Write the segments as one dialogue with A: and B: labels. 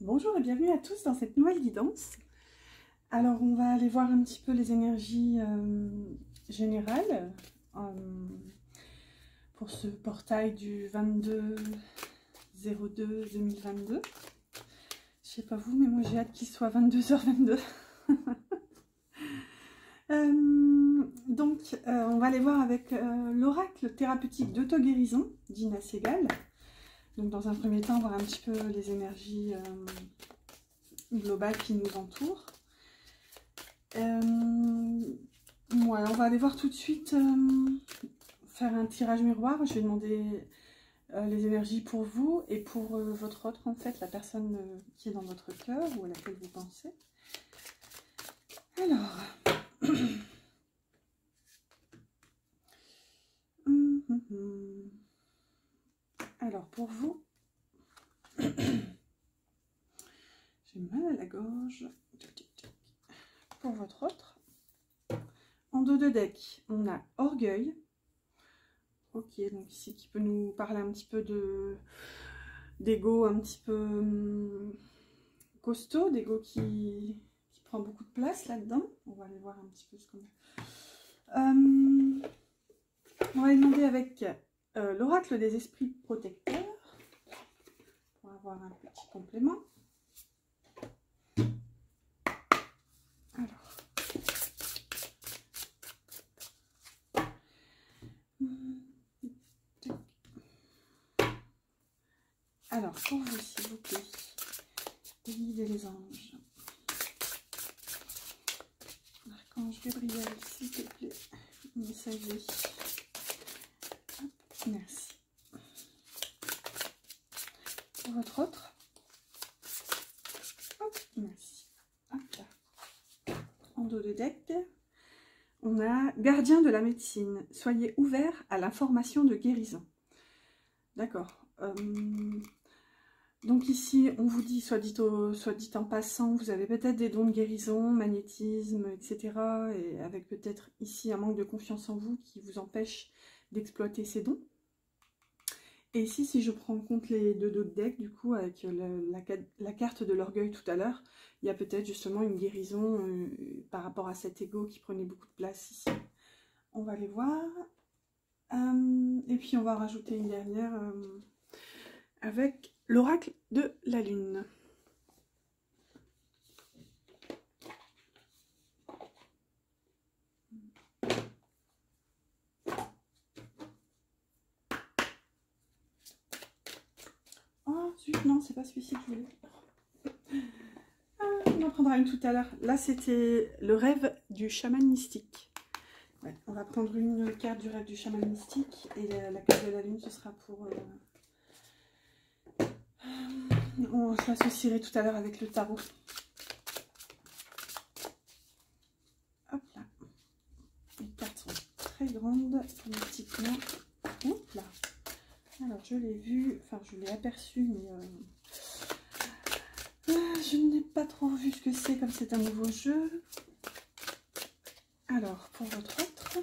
A: Bonjour et bienvenue à tous dans cette nouvelle guidance. Alors on va aller voir un petit peu les énergies générales pour ce portail du 22/02/2022. Je sais pas vous, mais moi j'ai hâte qu'il soit 22h22. On va aller voir avec l'oracle thérapeutique d'auto-guérison d'Ina Segal. Donc dans un premier temps, voir un petit peu les énergies globales qui nous entourent. Voilà, on va aller voir tout de suite, faire un tirage miroir. Je vais demander les énergies pour vous et pour votre autre, en fait, la personne qui est dans votre cœur ou à laquelle vous pensez. Alors, alors pour vous, j'ai mal à la gorge. Pour votre autre, en dos de deck, on a orgueil. Ok, donc ici qui peut nous parler un petit peu d'ego un petit peu costaud, d'ego qui prend beaucoup de place là-dedans. On va aller voir un petit peu ce qu'on a. On va aller demander avec l'oracle des esprits protecteurs pour avoir un petit complément. Alors, pour vous, s'il vous plaît, les guides et les anges. Archange Gabriel, s'il te plaît, messager. Hop, merci. Pour votre autre. Hop, merci. Hop là. En dos de deck, on a gardien de la médecine. Soyez ouvert à l'information de guérison. D'accord. Donc ici, on vous dit, soit dit en passant, vous avez peut-être des dons de guérison, magnétisme, etc. Et avec peut-être ici un manque de confiance en vous qui vous empêche d'exploiter ces dons. Et ici, si je prends en compte les deux dos de deck, du coup, avec la carte de l'orgueil tout à l'heure, il y a peut-être justement une guérison par rapport à cet ego qui prenait beaucoup de place ici. On va les voir. Et puis, on va rajouter une dernière avec l'oracle de la lune. Oh, zut, non, c'est pas celui-ci que je voulais. On en prendra une tout à l'heure. Là, c'était le rêve du chaman mystique. Ouais, on va prendre une carte du rêve du chaman mystique et la carte de la lune, ce sera pour... je l'associerai tout à l'heure avec le tarot. Hop là. Les cartes sont très grandes, politiquement. Hop là. Alors, je l'ai vu, enfin, je l'ai aperçu, mais je n'ai pas trop vu ce que c'est, comme c'est un nouveau jeu. Alors, pour votre autre...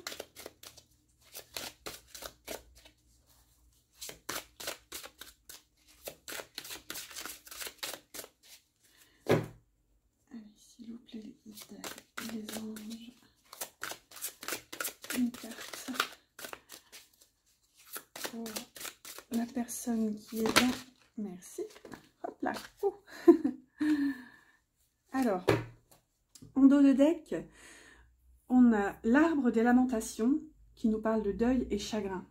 A: Allez, s'il vous plaît, les guides, les anges... Une carte pour la personne qui est dans... Merci. Hop là. Alors, en dos de deck, on a l'arbre des lamentations qui nous parle de deuil et chagrin.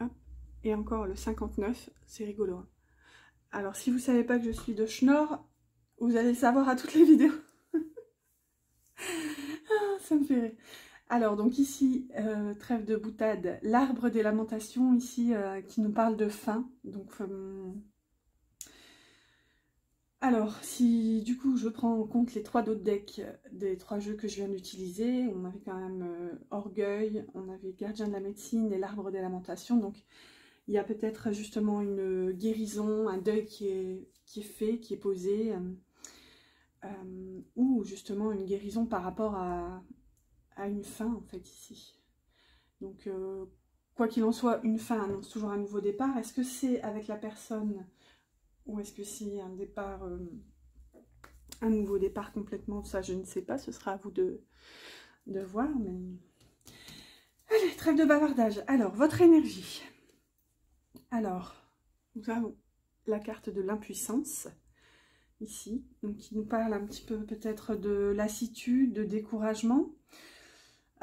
A: Hop. Et encore le 59, c'est rigolo. Hein. Alors, si vous ne savez pas que je suis de Schnorr, vous allez le savoir à toutes les vidéos. Ça me fait rire. Alors, donc ici, trêve de boutade, l'arbre des lamentations, ici, qui nous parle de fin. Donc, alors, si du coup, je prends en compte les trois autres decks des trois jeux que je viens d'utiliser, on avait quand même Orgueil, on avait Gardien de la médecine et l'arbre des lamentations. Donc, il y a peut-être justement une guérison, un deuil qui est fait, qui est posé, ou justement une guérison par rapport à une fin, en fait, ici. Donc, quoi qu'il en soit, une fin annonce toujours un nouveau départ. Est-ce que c'est avec la personne ou est-ce que c'est un départ, un nouveau départ complètement, ça je ne sais pas, ce sera à vous de voir, mais... Allez, trêve de bavardage. Alors, votre énergie. Alors, nous avons la carte de l'impuissance, ici, donc qui nous parle un petit peu peut-être de lassitude, de découragement,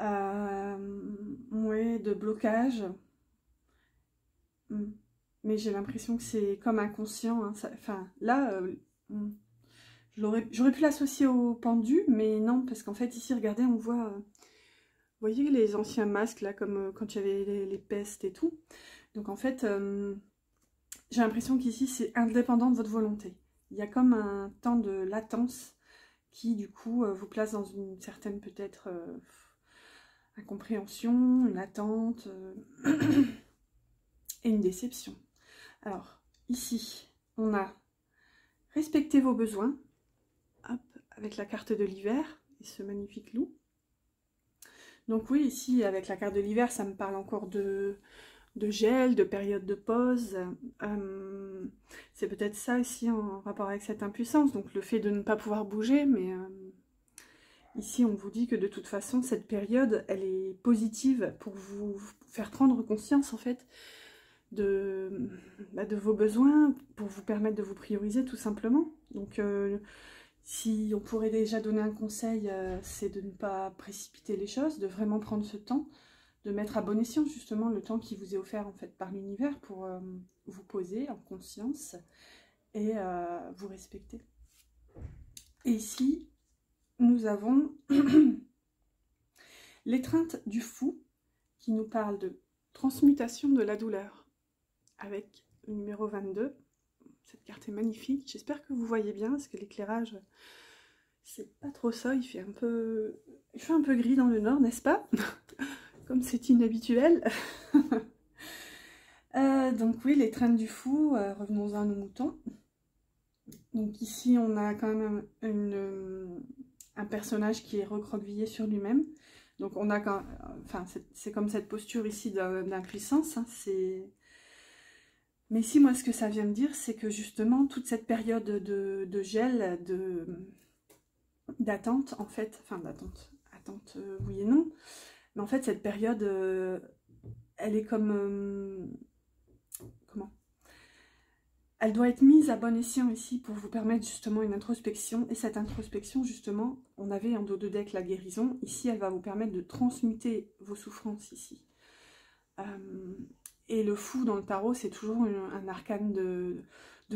A: ouais, de blocage. Mais j'ai l'impression que c'est comme inconscient, hein, enfin, là, j'aurais pu l'associer au pendu, mais non, parce qu'en fait, ici, regardez, on voit, vous voyez les anciens masques, là, comme quand il y avait les pestes et tout. Donc, en fait, j'ai l'impression qu'ici, c'est indépendant de votre volonté. Il y a comme un temps de latence qui, du coup, vous place dans une certaine, peut-être, incompréhension, une attente et une déception. Alors, ici, on a respecté vos besoins, hop, avec la carte de l'hiver et ce magnifique loup. Donc oui, ici, avec la carte de l'hiver, ça me parle encore de gel, de période de pause. C'est peut-être ça aussi en rapport avec cette impuissance, donc le fait de ne pas pouvoir bouger, mais ici on vous dit que de toute façon cette période elle est positive pour vous faire prendre conscience en fait de vos besoins, pour vous permettre de vous prioriser tout simplement. Donc si on pourrait déjà donner un conseil, c'est de ne pas précipiter les choses, de vraiment prendre ce temps, de mettre à bon escient justement le temps qui vous est offert en fait par l'univers pour vous poser en conscience et vous respecter. Et ici, nous avons l'étreinte du fou qui nous parle de transmutation de la douleur avec le numéro 22. Cette carte est magnifique, j'espère que vous voyez bien parce que l'éclairage c'est pas trop ça, il fait un peu gris dans le nord, n'est-ce pas? Comme c'est inhabituel. Donc oui, l'étreinte du fou, revenons à nos moutons. Donc ici on a quand même un personnage qui est recroquevillé sur lui-même. Donc on a quand, enfin c'est comme cette posture ici d'impuissance, hein, mais ici moi ce que ça vient me dire c'est que justement toute cette période de gel, d'attente en fait, enfin d'attente, oui et non, mais en fait cette période elle est comme comment, elle doit être mise à bon escient ici pour vous permettre justement une introspection. Et cette introspection, justement, on avait en dos de deck la guérison. Ici, elle va vous permettre de transmuter vos souffrances ici. Et le fou dans le tarot, c'est toujours un arcane de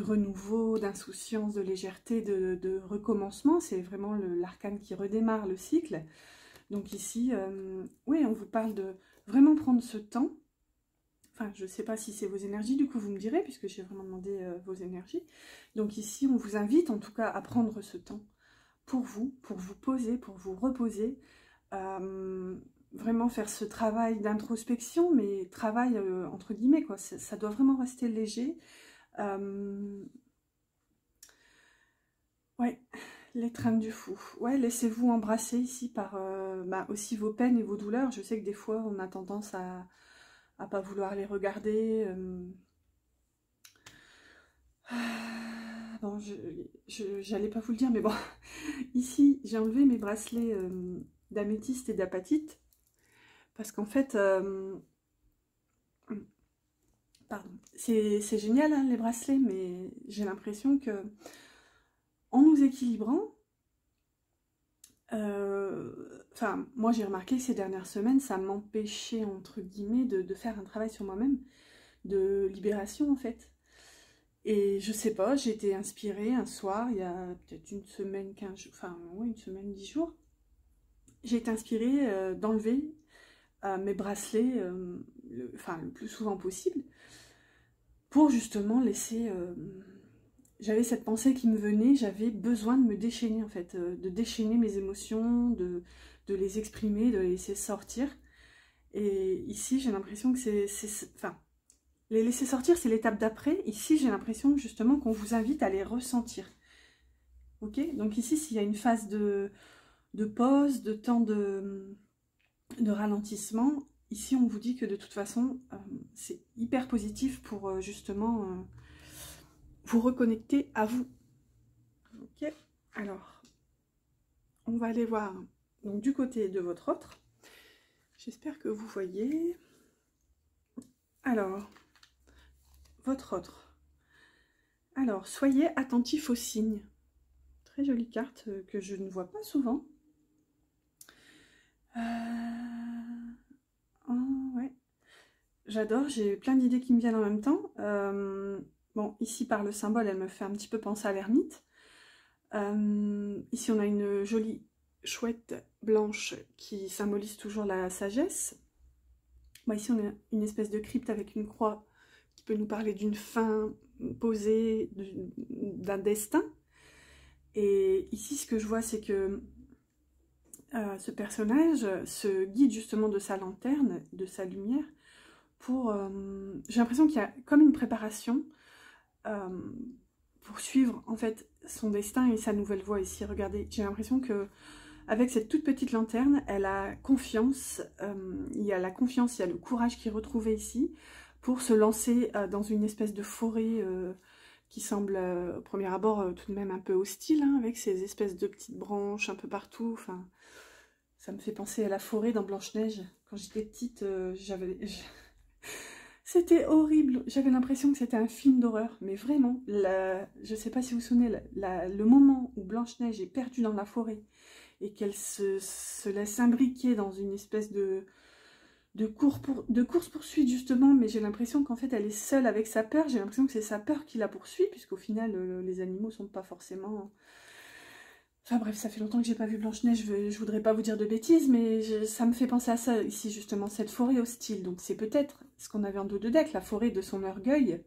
A: renouveau, d'insouciance, de légèreté, de recommencement. C'est vraiment l'arcane qui redémarre le cycle. Donc ici, oui, on vous parle de vraiment prendre ce temps. Enfin, je ne sais pas si c'est vos énergies, du coup vous me direz, puisque j'ai vraiment demandé vos énergies. Donc ici, on vous invite en tout cas à prendre ce temps pour vous poser, pour vous reposer. Vraiment faire ce travail d'introspection, mais travail entre guillemets, quoi. Ça doit vraiment rester léger. Ouais, l'étreinte du fou. Ouais, laissez-vous embrasser ici par aussi vos peines et vos douleurs. Je sais que des fois, on a tendance à pas vouloir les regarder. Bon, j'allais pas vous le dire, mais bon, ici, j'ai enlevé mes bracelets d'améthyste et d'apatite, parce qu'en fait, pardon, c'est génial, hein, les bracelets, mais j'ai l'impression que, en nous équilibrant, enfin, moi j'ai remarqué que ces dernières semaines, ça m'empêchait, entre guillemets, de faire un travail sur moi-même, de libération, en fait. Et je sais pas, j'ai été inspirée un soir, il y a peut-être une semaine, 15 jours, enfin, ouais, une semaine, 10 jours. J'ai été inspirée d'enlever mes bracelets, le plus souvent possible, pour justement laisser... j'avais cette pensée qui me venait, j'avais besoin de me déchaîner, en fait, de déchaîner mes émotions, de les exprimer, de les laisser sortir. Et ici, j'ai l'impression que enfin, les laisser sortir, c'est l'étape d'après. Ici, j'ai l'impression justement qu'on vous invite à les ressentir. Ok? Donc ici, s'il y a une phase de pause, de temps de ralentissement, ici, on vous dit que de toute façon, c'est hyper positif pour justement vous reconnecter à vous. Ok, alors, on va aller voir donc du côté de votre autre. J'espère que vous voyez. Alors, votre autre. Alors, soyez attentif aux signes. Très jolie carte que je ne vois pas souvent. Oh, ouais. J'adore, j'ai plein d'idées qui me viennent en même temps. Bon, ici par le symbole, elle me fait un petit peu penser à l'ermite. Ici, on a une jolie chouette blanche qui symbolise toujours la sagesse. Bon, ici, on a une espèce de crypte avec une croix qui peut nous parler d'une fin posée, d'un destin. Et ici, ce que je vois, c'est que ce personnage se guide justement de sa lanterne, de sa lumière, pour... j'ai l'impression qu'il y a comme une préparation pour suivre en fait son destin et sa nouvelle voie. Ici, regardez, j'ai l'impression que avec cette toute petite lanterne, elle a confiance, il y a la confiance, il y a le courage qui est retrouvé ici pour se lancer dans une espèce de forêt qui semble au premier abord tout de même un peu hostile, hein, avec ces espèces de petites branches un peu partout. Enfin, ça me fait penser à la forêt dans Blanche-Neige. Quand j'étais petite, c'était horrible. J'avais l'impression que c'était un film d'horreur. Mais vraiment, je ne sais pas si vous vous souvenez, le moment où Blanche-Neige est perdue dans la forêt et qu'elle se laisse imbriquer dans une espèce de course-poursuite justement, mais j'ai l'impression qu'en fait elle est seule avec sa peur. J'ai l'impression que c'est sa peur qui la poursuit, puisqu'au final les animaux sont pas forcément... Enfin bref, ça fait longtemps que j'ai pas vu Blanche-Neige, je voudrais pas vous dire de bêtises, mais ça me fait penser à ça ici justement, cette forêt hostile. Donc c'est peut-être ce qu'on avait en dos de deck, la forêt de son orgueil,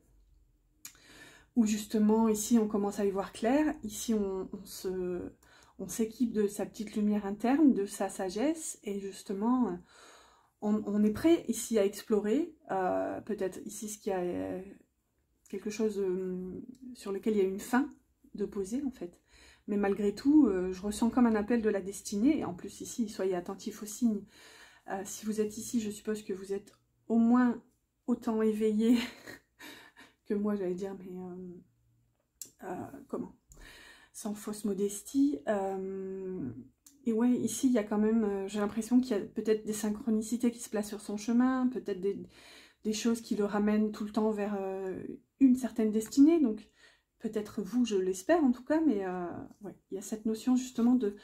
A: où justement ici on commence à y voir clair, ici on s'équipe de sa petite lumière interne, de sa sagesse, et justement on est prêt ici à explorer, peut-être ici ce qui a quelque chose sur lequel il y a une fin de poser en fait. Mais malgré tout, je ressens comme un appel de la destinée, et en plus ici, soyez attentifs aux signes. Si vous êtes ici, je suppose que vous êtes au moins autant éveillé que moi, j'allais dire, mais comment? Sans fausse modestie. Et ouais, ici, il y a quand même, j'ai l'impression qu'il y a peut-être des synchronicités qui se placent sur son chemin, peut-être des choses qui le ramènent tout le temps vers une certaine destinée. Donc, peut-être vous, je l'espère en tout cas, mais ouais, il y a cette notion justement de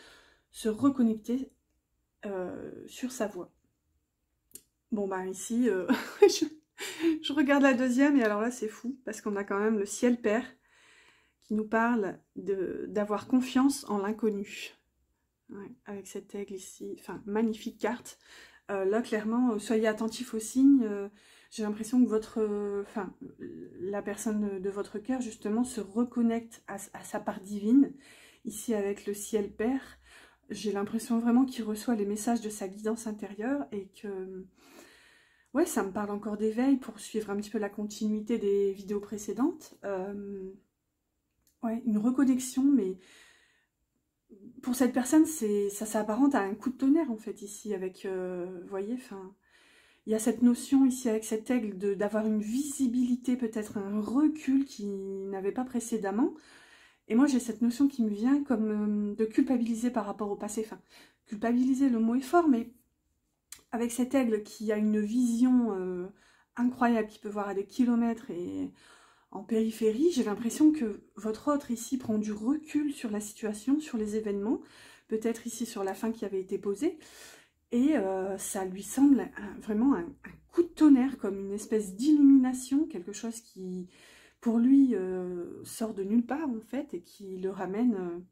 A: se reconnecter sur sa voie. Bon, bah ici, je regarde la deuxième, et alors là, c'est fou, parce qu'on a quand même le ciel père qui nous parle d'avoir confiance en l'inconnu. Ouais, avec cet aigle ici, enfin, magnifique carte. Là, clairement, soyez attentifs aux signes. J'ai l'impression que la personne de votre cœur, justement, se reconnecte à sa part divine. Ici, avec le ciel père, j'ai l'impression vraiment qu'il reçoit les messages de sa guidance intérieure, et que... Ouais, ça me parle encore d'éveil pour suivre un petit peu la continuité des vidéos précédentes. Ouais, une reconnexion, mais... Pour cette personne, ça s'apparente à un coup de tonnerre, en fait, ici, avec, vous voyez, enfin, il y a cette notion, ici, avec cet aigle, d'avoir une visibilité, peut-être un recul qu'il n'avait pas précédemment. Et moi, j'ai cette notion qui me vient comme de culpabiliser par rapport au passé. Enfin, culpabiliser, le mot est fort, mais avec cet aigle qui a une vision incroyable, qui peut voir à des kilomètres et... En périphérie, j'ai l'impression que votre autre ici prend du recul sur la situation, sur les événements, peut-être ici sur la fin qui avait été posée, et ça lui semble vraiment un coup de tonnerre, comme une espèce d'illumination, quelque chose qui, pour lui, sort de nulle part en fait, et qui le ramène,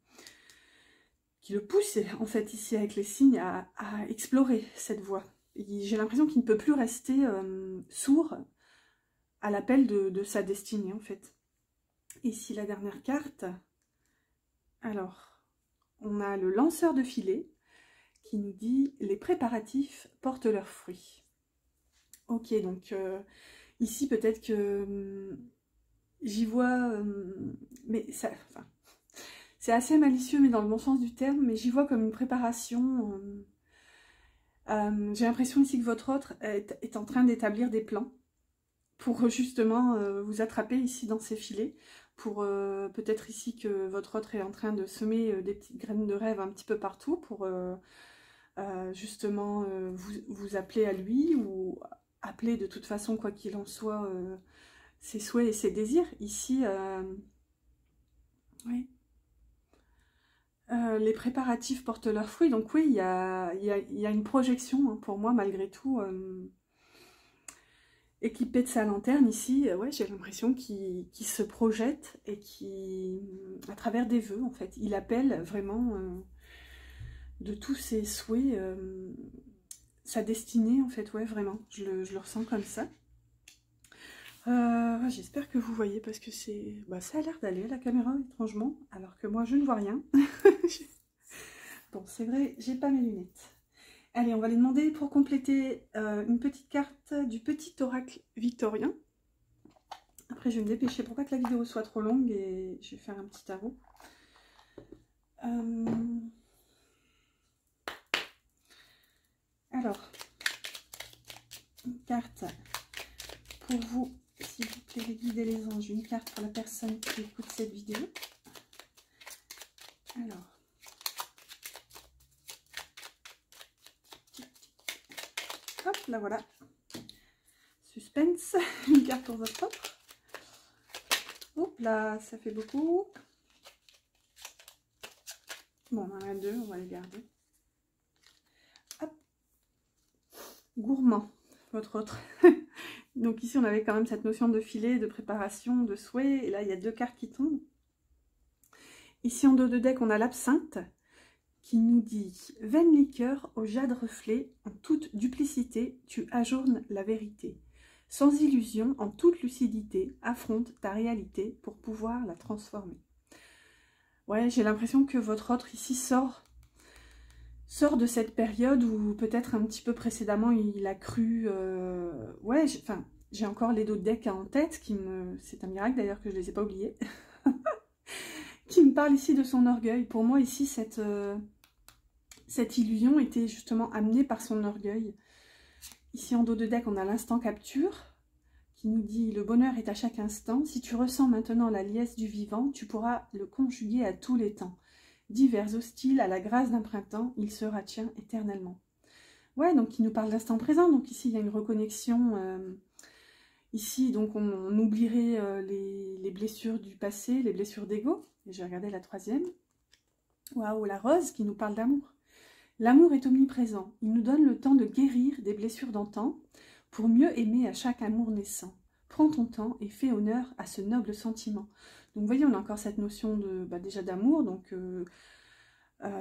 A: qui le pousse en fait ici avec les signes à explorer cette voie. J'ai l'impression qu'il ne peut plus rester sourd à l'appel de sa destinée en fait. Ici la dernière carte, alors on a le lanceur de filet qui nous dit les préparatifs portent leurs fruits. Ok, donc ici peut-être que j'y vois, mais ça, enfin, c'est assez malicieux mais dans le bon sens du terme, mais j'y vois comme une préparation. J'ai l'impression ici que votre autre est en train d'établir des plans pour justement vous attraper ici dans ces filets. pour peut-être ici que votre autre est en train de semer des petites graines de rêve un petit peu partout pour justement vous appeler à lui ou appeler de toute façon, quoi qu'il en soit, ses souhaits et ses désirs. Ici, oui. Les préparatifs portent leurs fruits, donc oui, il y a une projection, hein, pour moi, malgré tout. Équipé de sa lanterne, ici, ouais, j'ai l'impression qu'il se projette et à travers des vœux, en fait, il appelle vraiment de tous ses souhaits, sa destinée, en fait, ouais, vraiment, je le ressens comme ça. J'espère que vous voyez, parce que ça a l'air d'aller, la caméra, étrangement, alors que moi, je ne vois rien. Bon, c'est vrai, j'ai pas mes lunettes. Allez, on va les demander pour compléter une petite carte du petit oracle victorien. Après, je vais me dépêcher pour pas que la vidéo soit trop longue et je vais faire un petit tarot. Alors, une carte pour vous, s'il vous plaît, les guides et les anges. Une carte pour la personne qui écoute cette vidéo. Alors. Hop, là voilà. Suspense. Une carte pour votre autre. Hop là, ça fait beaucoup. Bon, on en a deux, on va les garder. Hop. Gourmand, votre autre. Donc ici, on avait quand même cette notion de filet, de préparation, de souhait. Et là, il y a deux cartes qui tombent. Ici, en dos de deck, on a l'absinthe qui nous dit « Vaine liqueur au jade reflet, en toute duplicité, tu ajournes la vérité. Sans illusion, en toute lucidité, affronte ta réalité pour pouvoir la transformer. » Ouais, j'ai l'impression que votre autre ici sort de cette période où peut-être un petit peu précédemment, il a cru... Ouais, j'ai encore les dos de deck en tête, c'est un miracle d'ailleurs que je ne les ai pas oubliés. Qui me parle ici de son orgueil. Pour moi, ici, cette illusion était justement amenée par son orgueil. Ici, en dos de deck, on a l'instant capture, qui nous dit « Le bonheur est à chaque instant. Si tu ressens maintenant la liesse du vivant, tu pourras le conjuguer à tous les temps. Divers hostiles à la grâce d'un printemps, il sera tien éternellement. » Ouais, donc il nous parle d'instant présent. Donc ici, il y a une reconnexion... Ici, donc, on oublierait les blessures du passé, les blessures d'ego. Et je vais regarder la troisième. Waouh, la rose qui nous parle d'amour. L'amour est omniprésent. Il nous donne le temps de guérir des blessures d'antan pour mieux aimer à chaque amour naissant. Prends ton temps et fais honneur à ce noble sentiment. Donc, vous voyez, on a encore cette notion déjà d'amour. Donc,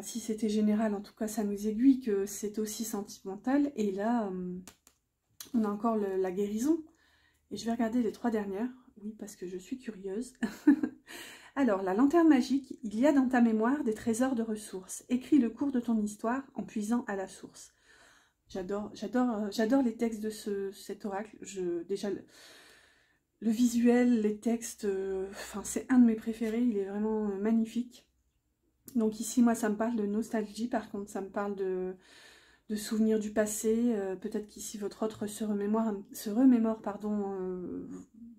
A: si c'était général, en tout cas, ça nous aiguille que c'est aussi sentimental. Et là, on a encore la guérison. Et je vais regarder les trois dernières, oui, parce que je suis curieuse. Alors, la lanterne magique, il y a dans ta mémoire des trésors de ressources. Écris le cours de ton histoire en puisant à la source. J'adore les textes de cet oracle. Déjà, le visuel, les textes, c'est un de mes préférés. Il est vraiment magnifique. Donc ici, moi, ça me parle de nostalgie. Par contre, ça me parle de souvenirs du passé, peut-être qu'ici votre autre se remémore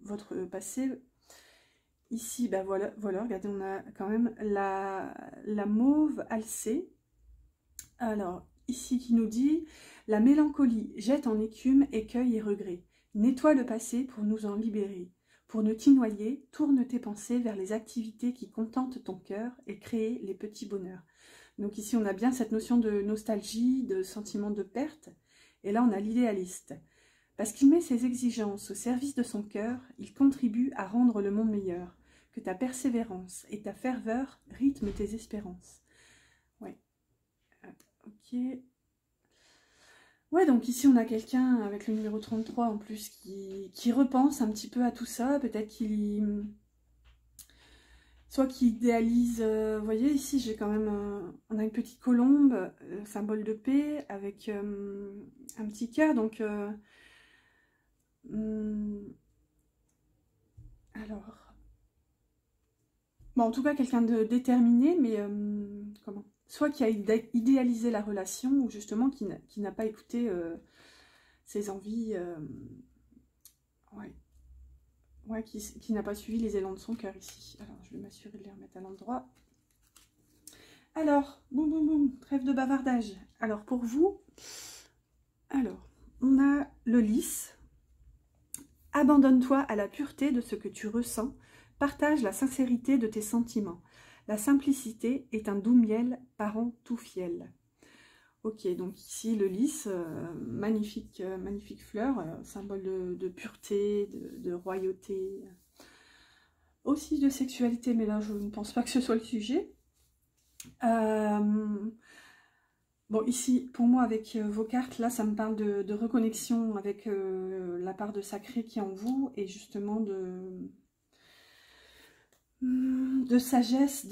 A: votre passé. Ici, voilà, regardez, on a quand même la mauve alcée. Alors, ici qui nous dit « La mélancolie jette en écume écueil et regret. Nettoie le passé pour nous en libérer. Pour ne t'y noyer, tourne tes pensées vers les activités qui contentent ton cœur et créer les petits bonheurs. » Donc ici, on a bien cette notion de nostalgie, de sentiment de perte. Et là, on a l'idéaliste. Parce qu'il met ses exigences au service de son cœur, il contribue à rendre le monde meilleur. Que ta persévérance et ta ferveur rythment tes espérances. Ouais. Ok. Ouais, donc ici, on a quelqu'un avec le numéro 33 en plus qui repense un petit peu à tout ça. Peut-être qu'il... Soit qui idéalise, vous voyez ici j'ai quand même, on a une petite colombe, symbole de paix, avec un petit cœur, donc alors, bon en tout cas quelqu'un de déterminé, mais comment, soit qui a idéalisé la relation, ou justement qui n'a pas écouté ses envies, ouais. ouais, qui n'a pas suivi les élans de son cœur ici. Alors, je vais m'assurer de les remettre à l'endroit. Alors, boum, boum, boum, trêve de bavardage. Alors, pour vous, alors, on a le lys. Abandonne-toi à la pureté de ce que tu ressens. Partage la sincérité de tes sentiments. La simplicité est un doux miel parent tout fiel. Ok, donc ici le lys, magnifique, magnifique fleur, symbole de pureté, de royauté, aussi de sexualité, mais là je ne pense pas que ce soit le sujet. Bon, ici, pour moi, avec vos cartes, là, ça me parle de reconnexion avec la part de sacré qui est en vous, et justement de sagesse,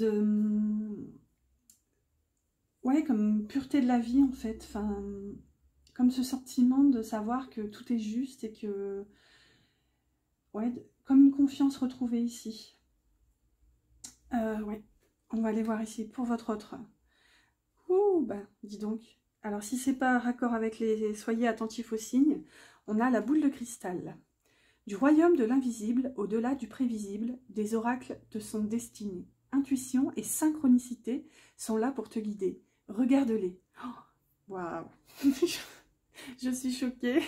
A: ouais, comme pureté de la vie, en fait. Enfin, comme ce sentiment de savoir que tout est juste et que... Ouais, comme une confiance retrouvée ici. Ouais, on va aller voir ici pour votre autre. Ouh, bah, dis donc. Alors, si c'est pas raccord avec les... Soyez attentifs aux signes. On a la boule de cristal. Du royaume de l'invisible, au-delà du prévisible, des oracles te sont destinés. Intuition et synchronicité sont là pour te guider. Regarde-les. Waouh. Je suis choquée.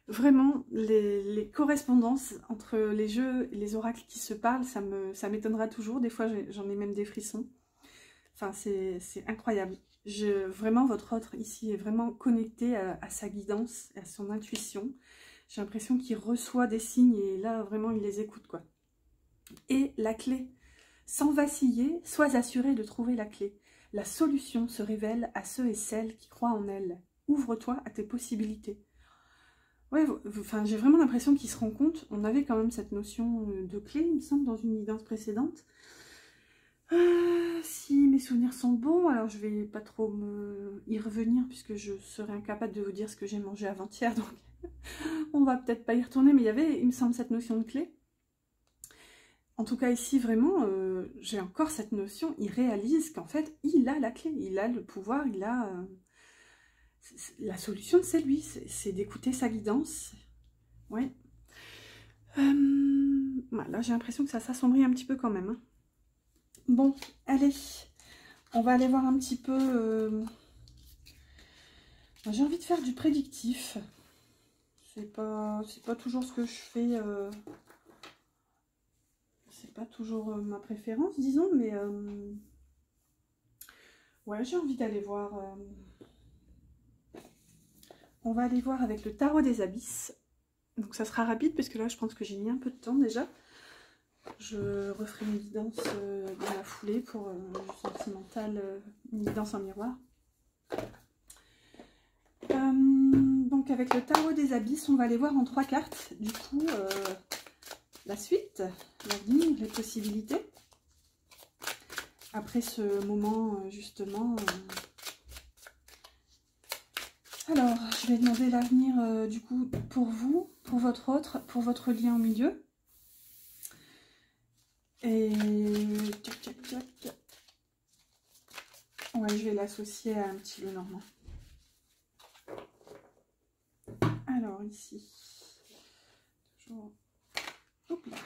A: Vraiment, les correspondances entre les jeux et les oracles qui se parlent, ça m'étonnera toujours. Des fois, j'en ai même des frissons. Enfin, c'est incroyable. Vraiment, votre autre ici est vraiment connecté à sa guidance, à son intuition. J'ai l'impression qu'il reçoit des signes et là, vraiment, il les écoute, quoi. Et la clé. Sans vaciller, sois assuré de trouver la clé. La solution se révèle à ceux et celles qui croient en elle. Ouvre-toi à tes possibilités. Ouais, enfin, j'ai vraiment l'impression qu'il se rend compte. On avait quand même cette notion de clé, il me semble, dans une guidance précédente. Si mes souvenirs sont bons, alors je vais pas trop y revenir puisque je serais incapable de vous dire ce que j'ai mangé avant-hier, donc on va peut-être pas y retourner, mais il y avait, il me semble, cette notion de clé. En tout cas ici, vraiment, j'ai encore cette notion, il réalise qu'en fait, il a la clé, il a le pouvoir, il a... la solution, c'est lui, c'est d'écouter sa guidance. Ouais. Là, j'ai l'impression que ça s'assombrit un petit peu quand même. Hein. Bon, allez, on va aller voir un petit peu... J'ai envie de faire du prédictif. C'est pas toujours ce que je fais... C'est pas toujours ma préférence, disons, mais... Ouais, j'ai envie d'aller voir... On va aller voir avec le tarot des abysses. Donc ça sera rapide, parce que là, je pense que j'ai mis un peu de temps déjà. Je referai une guidance dans la foulée pour le sentimental, une guidance en miroir. Donc avec le tarot des abysses, on va aller voir en 3 cartes, du coup, la suite, l'avenir, les possibilités. Après ce moment, justement... Alors, je vais demander l'avenir, du coup, pour vous, pour votre autre, pour votre lien au milieu. Et... Tchac, tchac, tchac. Ouais, je vais l'associer à un petit le normand. Alors, ici. Toujours... Hop là.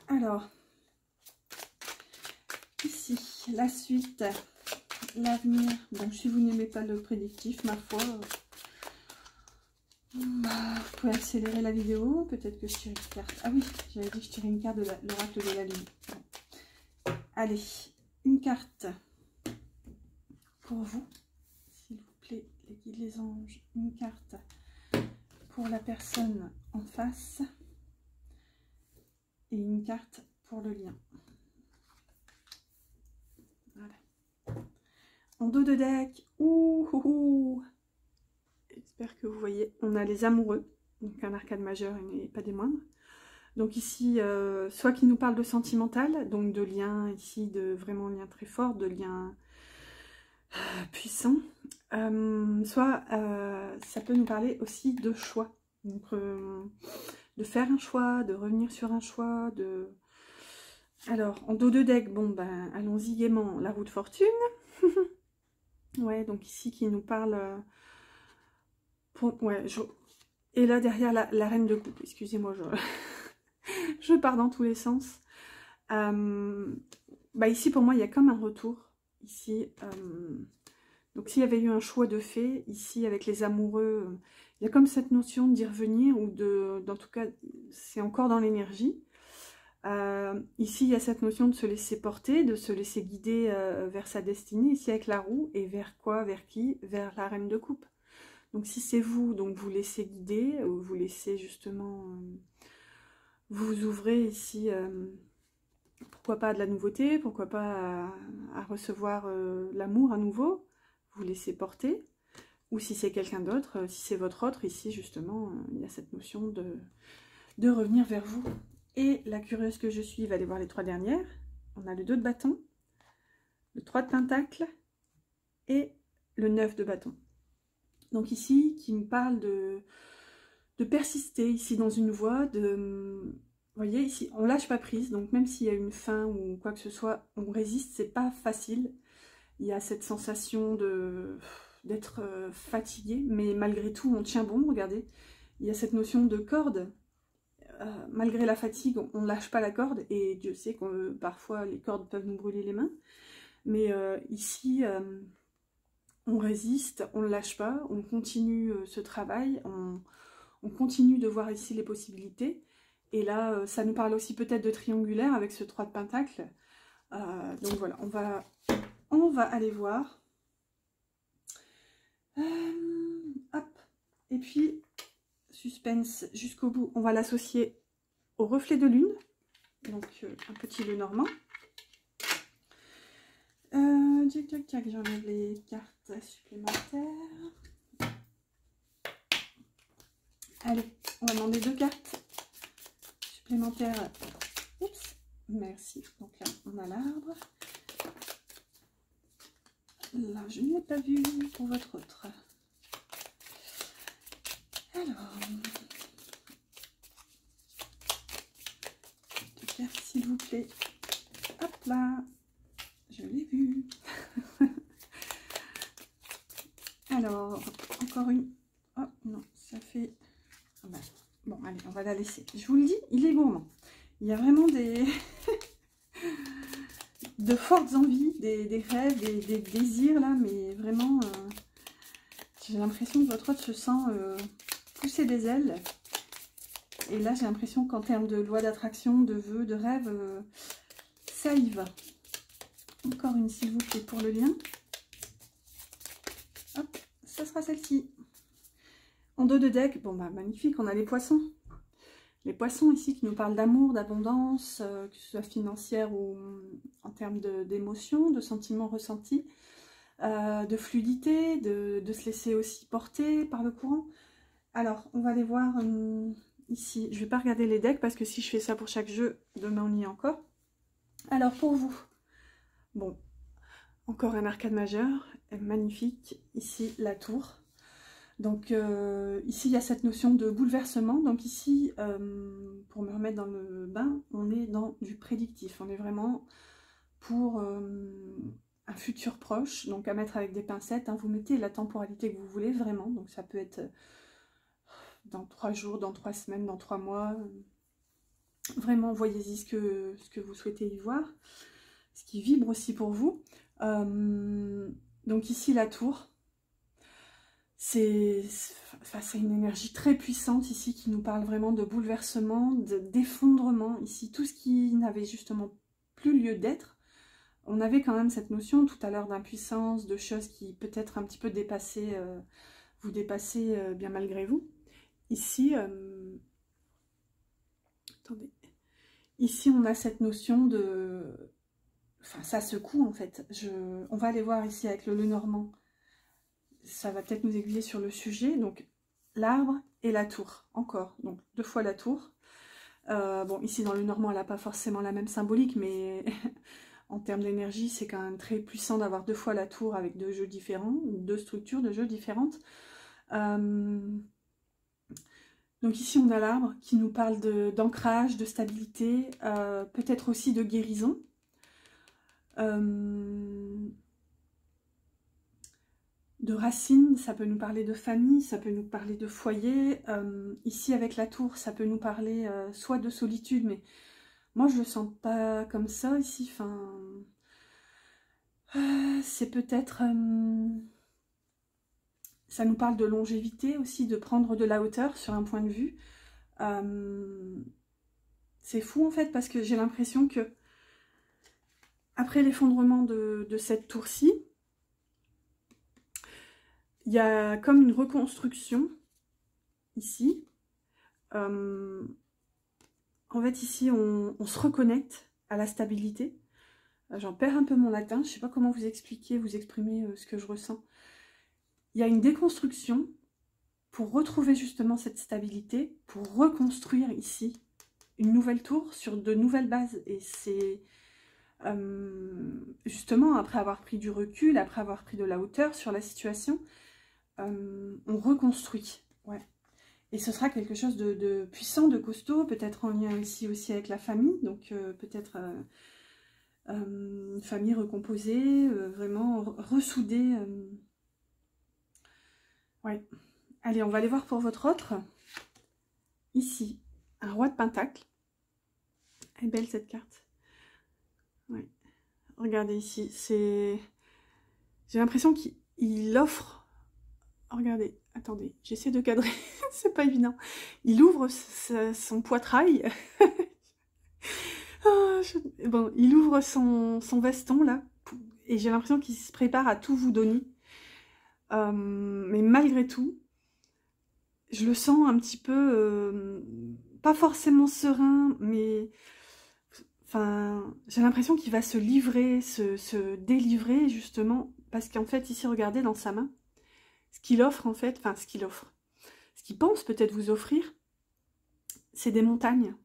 A: Alors, ici, la suite, l'avenir. Bon, si vous n'aimez pas le prédictif, ma foi, vous pouvez accélérer la vidéo. Peut-être que je tire une carte. Ah oui, j'avais dit que je tirais une carte de l'oracle de la lune. Bon. Allez, une carte pour vous, s'il vous plaît, les guides, les anges. Une carte pour la personne en face. Et une carte pour le lien. Voilà. En dos de deck, j'espère que vous voyez, on a les amoureux, donc un arcane majeur et pas des moindres. Donc ici, soit qui nous parle de sentimental, donc de liens ici, de vraiment liens très forts, de liens puissants, soit ça peut nous parler aussi de choix, donc de faire un choix, de revenir sur un choix, de... Alors, en dos de deck, bon ben, allons-y gaiement, la roue de fortune. Ouais, donc ici qui nous parle... ouais, Et là, derrière, la reine de coupe. Excusez-moi, je pars dans tous les sens. Bah ici, pour moi, il y a comme un retour. Ici, donc s'il y avait eu un choix de fait, ici, avec les amoureux, il y a comme cette notion d'y revenir, ou en tout cas, c'est encore dans l'énergie. Ici, il y a cette notion de se laisser porter, de se laisser guider vers sa destinée, ici avec la roue, et vers quoi, vers qui? Vers la reine de coupe. Donc si c'est vous, donc vous laissez guider, ou vous laissez justement, vous ouvrez ici, pourquoi pas à de la nouveauté, pourquoi pas à recevoir l'amour à nouveau, vous laissez porter, ou si c'est quelqu'un d'autre, si c'est votre autre, ici justement, il y a cette notion de revenir vers vous. Et la curieuse que je suis va aller voir les 3 dernières. On a le 2 de bâton, le 3 de pentacle et le 9 de bâton. Donc ici, qui me parle de persister ici dans une voie, vous voyez, ici, on lâche pas prise, donc même s'il y a une fin ou quoi que ce soit, on résiste, c'est pas facile. Il y a cette sensation d'être fatigué, mais malgré tout, on tient bon, regardez. Il y a cette notion de corde. Malgré la fatigue, on ne lâche pas la corde, et Dieu sait que parfois les cordes peuvent nous brûler les mains. Mais ici, on résiste, on ne lâche pas, on continue ce travail, on continue de voir ici les possibilités. Et là, ça nous parle aussi peut-être de triangulaire avec ce 3 de pentacle. Donc voilà, on va aller voir. Hop. Et puis, suspense jusqu'au bout, on va l'associer au reflet de lune. Donc un petit le normand. J'enlève les cartes supplémentaires. Allez, on va demander 2 cartes supplémentaires. Oups, merci. Donc là, on a l'arbre. Là, je ne l'ai pas vu pour votre autre. Alors, 2 cartes, s'il vous plaît. Hop là, je l'ai vu. Alors, encore une. Oh non, ça fait... Ah ben, bon, allez, on va la laisser. Je vous le dis, il est gourmand. Il y a vraiment de fortes envies, des rêves, des désirs là, mais vraiment, j'ai l'impression que votre autre se sent pousser des ailes. Et là, j'ai l'impression qu'en termes de loi d'attraction, de vœux, de rêves, ça y va. Encore une, s'il vous plaît, pour le lien. Hop, ça sera celle-ci. En dos de deck, bon bah magnifique, on a les poissons. Les poissons ici qui nous parlent d'amour, d'abondance, que ce soit financière ou en termes d'émotions, de sentiments ressentis, de fluidité, de se laisser aussi porter par le courant. Alors, on va aller voir ici. Je ne vais pas regarder les decks parce que si je fais ça pour chaque jeu, demain on y est encore. Alors, pour vous, bon, encore un arcade majeur, magnifique. Ici, la tour. Donc ici il y a cette notion de bouleversement, donc ici pour me remettre dans le bain, on est dans du prédictif, on est vraiment pour un futur proche, donc à mettre avec des pincettes, hein, vous mettez la temporalité que vous voulez vraiment, donc ça peut être dans 3 jours, dans 3 semaines, dans 3 mois, vraiment voyez-y ce que vous souhaitez y voir, ce qui vibre aussi pour vous. Donc ici la tour. C'est une énergie très puissante ici qui nous parle vraiment de bouleversement, d'effondrement. Ici, tout ce qui n'avait justement plus lieu d'être. On avait quand même cette notion tout à l'heure d'impuissance, de choses qui peut-être un petit peu dépassaient, vous dépassez bien malgré vous. Ici, attendez. Ici, on a cette notion de... Enfin, ça secoue en fait. On va aller voir ici avec le Lenormand. Ça va peut-être nous aiguiller sur le sujet. Donc, l'arbre et la tour. Encore. Donc, 2 fois la tour. Bon, ici, dans le Normand, elle n'a pas forcément la même symbolique, mais en termes d'énergie, c'est quand même très puissant d'avoir 2 fois la tour avec 2 jeux différents, 2 structures de jeux différentes. Donc, ici, on a l'arbre qui nous parle d'ancrage, de stabilité, peut-être aussi de guérison. de racines, ça peut nous parler de famille, ça peut nous parler de foyer. Ici, avec la tour, ça peut nous parler soit de solitude, mais moi, je le sens pas comme ça ici. Enfin, c'est peut-être... ça nous parle de longévité aussi, de prendre de la hauteur sur un point de vue. C'est fou en fait, parce que j'ai l'impression que après l'effondrement de cette tour-ci, il y a comme une reconstruction ici. En fait, ici, on se reconnecte à la stabilité. J'en perds un peu mon latin, je ne sais pas comment vous expliquer, vous exprimer ce que je ressens. Il y a une déconstruction pour retrouver justement cette stabilité, pour reconstruire ici une nouvelle tour sur de nouvelles bases. Et c'est justement, après avoir pris du recul, après avoir pris de la hauteur sur la situation, on reconstruit. Ouais. Et ce sera quelque chose de puissant, de costaud, peut-être en lien ici aussi avec la famille, donc peut-être une famille recomposée, vraiment ressoudée. Ouais. Allez, on va aller voir pour votre autre. Ici, un roi de pentacle. Elle est belle cette carte. Ouais. Regardez ici, c'est... J'ai l'impression qu'il offre... Regardez, attendez, j'essaie de cadrer, c'est pas évident. Il ouvre son poitrail. Bon, il ouvre son veston, là. Et j'ai l'impression qu'il se prépare à tout vous donner. Mais malgré tout, je le sens un petit peu... pas forcément serein, mais... Enfin, j'ai l'impression qu'il va se livrer, se délivrer, justement. Parce qu'en fait, ici, regardez dans sa main. Ce qu'il offre, en fait, enfin, ce qu'il offre. Ce qu'il pense peut-être vous offrir, c'est des montagnes.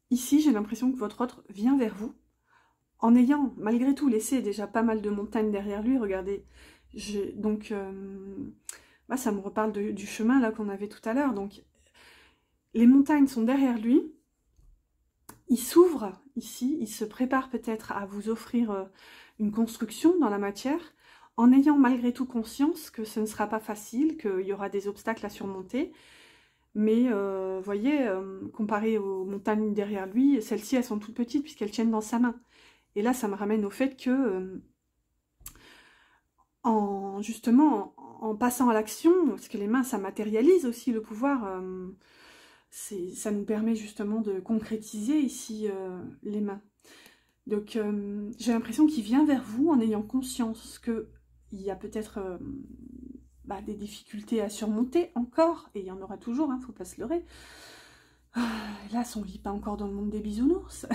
A: Ici, j'ai l'impression que votre autre vient vers vous, en ayant, malgré tout, laissé déjà pas mal de montagnes derrière lui. Regardez, donc, bah, ça me reparle du chemin là qu'on avait tout à l'heure. Donc, les montagnes sont derrière lui. Il s'ouvre ici, il se prépare peut-être à vous offrir une construction dans la matière, en ayant malgré tout conscience que ce ne sera pas facile, qu'il y aura des obstacles à surmonter. Mais, vous voyez, comparé aux montagnes derrière lui, celles-ci, elles sont toutes petites puisqu'elles tiennent dans sa main. Et là, ça me ramène au fait que, justement, en passant à l'action, parce que les mains, ça matérialise aussi le pouvoir, ça nous permet justement de concrétiser ici les mains. Donc, j'ai l'impression qu'il vient vers vous en ayant conscience qu'il y a peut-être des difficultés à surmonter encore, et il y en aura toujours, hein, faut pas se leurrer. Hélas, on vit pas encore dans le monde des bisounours.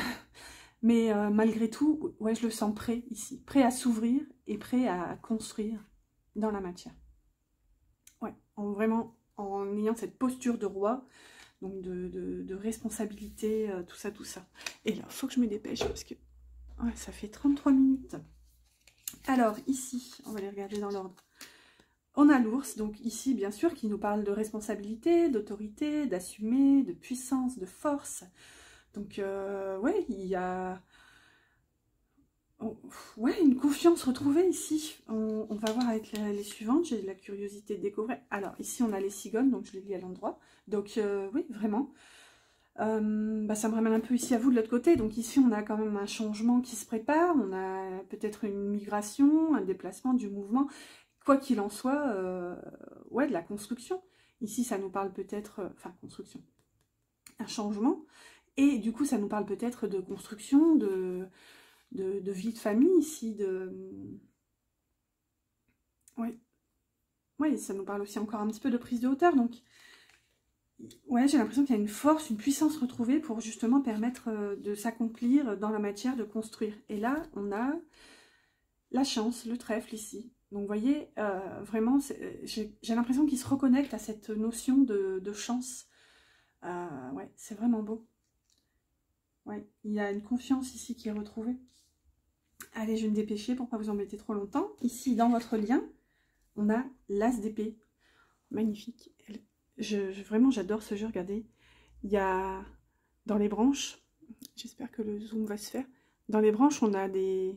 A: Mais malgré tout, ouais, je le sens prêt ici, prêt à s'ouvrir et prêt à construire dans la matière. Ouais, vraiment en ayant cette posture de roi, donc de responsabilité, tout ça, tout ça. Et là, il faut que je me dépêche parce que ouais, ça fait 33 minutes. Alors, ici, on va les regarder dans l'ordre. On a l'ours, donc ici, bien sûr, qui nous parle de responsabilité, d'autorité, d'assumer, de puissance, de force. Donc, ouais, il y a ouais, une confiance retrouvée ici. On va voir avec les suivantes, j'ai de la curiosité de découvrir. Alors, ici, on a les cigognes, donc je les lis à l'endroit. Donc, oui, vraiment. Ça me ramène un peu ici à vous de l'autre côté. Donc ici, on a quand même un changement qui se prépare. On a peut-être une migration, un déplacement, du mouvement. Quoi qu'il en soit, ouais, de la construction. Ici, ça nous parle peut-être... enfin, construction. Un changement. Et du coup, ça nous parle peut-être de construction, de vie de famille ici. Ouais. Ouais, ça nous parle aussi encore un petit peu de prise de hauteur. Donc, ouais, j'ai l'impression qu'il y a une force, une puissance retrouvée pour justement permettre de s'accomplir dans la matière, de construire. Et là, on a la chance, le trèfle ici. Donc, vous voyez, vraiment, j'ai l'impression qu'il se reconnecte à cette notion de chance. Ouais, c'est vraiment beau. Ouais, il y a une confiance ici qui est retrouvée. Allez, je vais me dépêcher pour ne pas vous embêter trop longtemps. Ici, dans votre lien, on a l'as d'épée. Magnifique. Vraiment, j'adore ce jeu, regardez. Il y a, dans les branches, j'espère que le zoom va se faire, dans les branches, on a des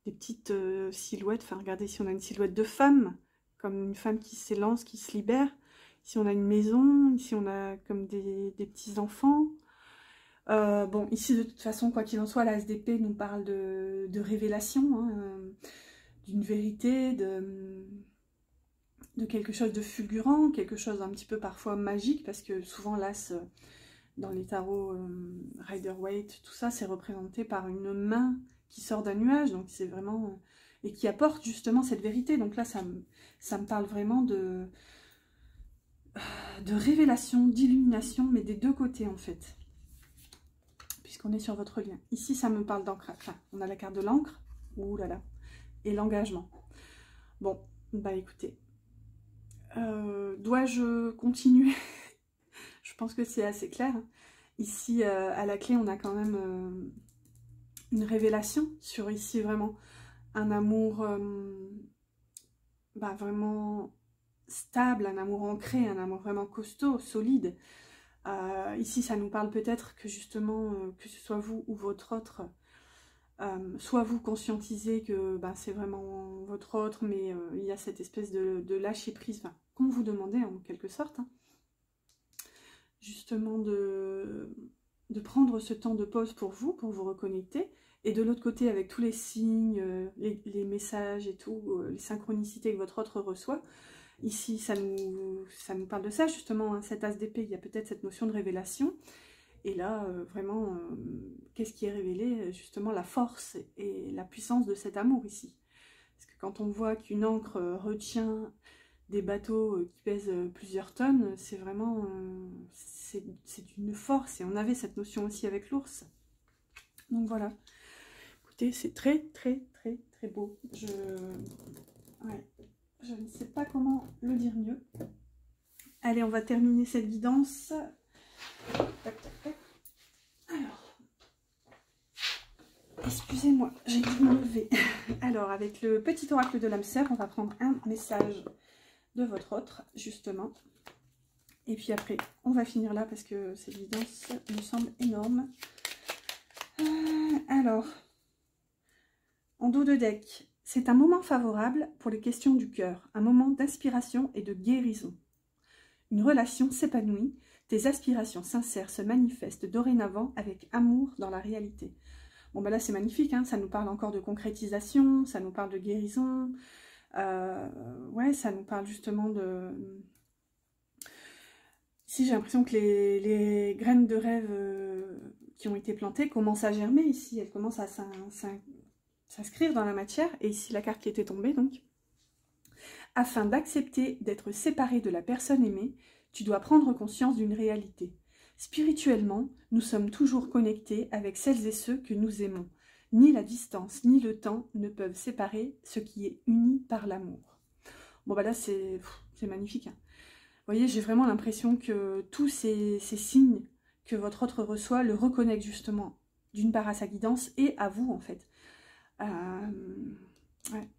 A: petites silhouettes. Enfin, regardez, si on a une silhouette de femme, comme une femme qui s'élance, qui se libère. Ici, on a une maison. Ici, on a comme des petits-enfants. Bon, ici, de toute façon, quoi qu'il en soit, la SDP nous parle de révélation, hein, d'une vérité, de quelque chose de fulgurant, quelque chose un petit peu parfois magique, parce que souvent, l'as, dans les tarots Rider-Waite, tout ça, c'est représenté par une main qui sort d'un nuage, donc c'est vraiment... et qui apporte justement cette vérité. Donc là, ça me parle vraiment de révélation, d'illumination, mais des deux côtés, en fait. Puisqu'on est sur votre lien. Ici, ça me parle d'encre. Enfin, on a la carte de l'encre. Ouh là là. Et l'engagement. Bon, bah écoutez. Dois-je continuer? Je pense que c'est assez clair. Ici, à la clé, on a quand même une révélation sur ici, vraiment, un amour bah, vraiment stable, un amour ancré, un amour vraiment costaud, solide. Ici, ça nous parle peut-être que justement, que ce soit vous ou votre autre, soit vous conscientisez que ben, c'est vraiment votre autre, mais il y a cette espèce de lâcher prise, enfin, qu'on vous demandait en quelque sorte, hein, justement de prendre ce temps de pause pour vous reconnecter, et de l'autre côté, avec tous les signes, les messages et tout, les synchronicités que votre autre reçoit. Ici, ça nous parle de ça, justement, hein, cet as d'épée, il y a peut-être cette notion de révélation. Et là, vraiment, qu'est-ce qui est révélé? Justement, la force et la puissance de cet amour ici. Parce que quand on voit qu'une ancre retient des bateaux qui pèsent plusieurs tonnes, c'est vraiment... c'est d'une force. Et on avait cette notion aussi avec l'ours. Donc voilà. Écoutez, c'est très, très, très, très beau. Ouais. Je ne sais pas comment le dire mieux. Allez, on va terminer cette guidance. Tac, tac, tac. Alors, excusez-moi, j'ai dû me lever. Alors, avec le petit oracle de l'âme sœur, on va prendre un message de votre autre, justement. Et puis après, on va finir là parce que cette guidance me semble énorme. Alors, en dos de deck, c'est un moment favorable pour les questions du cœur, un moment d'inspiration et de guérison. Une relation s'épanouit, tes aspirations sincères se manifestent dorénavant avec amour dans la réalité. Bon ben là c'est magnifique, hein, ça nous parle encore de concrétisation, ça nous parle de guérison, ouais, ça nous parle justement de... Ici j'ai l'impression que les graines de rêve qui ont été plantées commencent à germer ici, elles commencent à s'inscrire dans la matière, et ici la carte qui était tombée donc. Afin d'accepter d'être séparé de la personne aimée, tu dois prendre conscience d'une réalité. Spirituellement, nous sommes toujours connectés avec celles et ceux que nous aimons. Ni la distance, ni le temps ne peuvent séparer ce qui est uni par l'amour. Bon bah là c'est magnifique. Hein. Vous voyez, j'ai vraiment l'impression que tous ces signes que votre autre reçoit le reconnectent justement, d'une part à sa guidance et à vous en fait. Ouais.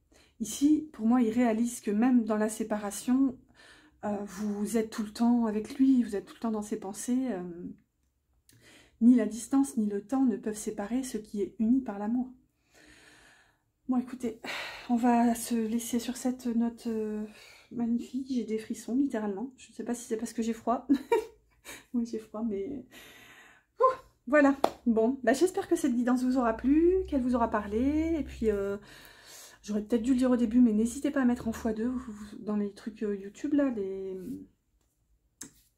A: Ici, pour moi, il réalise que même dans la séparation, vous êtes tout le temps avec lui, vous êtes tout le temps dans ses pensées. Ni la distance, ni le temps ne peuvent séparer ce qui est uni par l'amour. Bon, écoutez, on va se laisser sur cette note magnifique. J'ai des frissons, littéralement. Je ne sais pas si c'est parce que j'ai froid. Oui, j'ai froid, mais... voilà. Bon, bah, j'espère que cette guidance vous aura plu, qu'elle vous aura parlé. Et puis... j'aurais peut-être dû le dire au début, mais n'hésitez pas à mettre en x2 dans les trucs YouTube, là,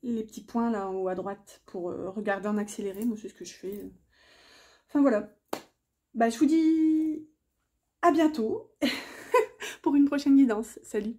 A: les petits points là en haut à droite pour regarder en accéléré. Moi, c'est ce que je fais. Enfin, voilà. Bah, je vous dis à bientôt pour une prochaine guidance. Salut!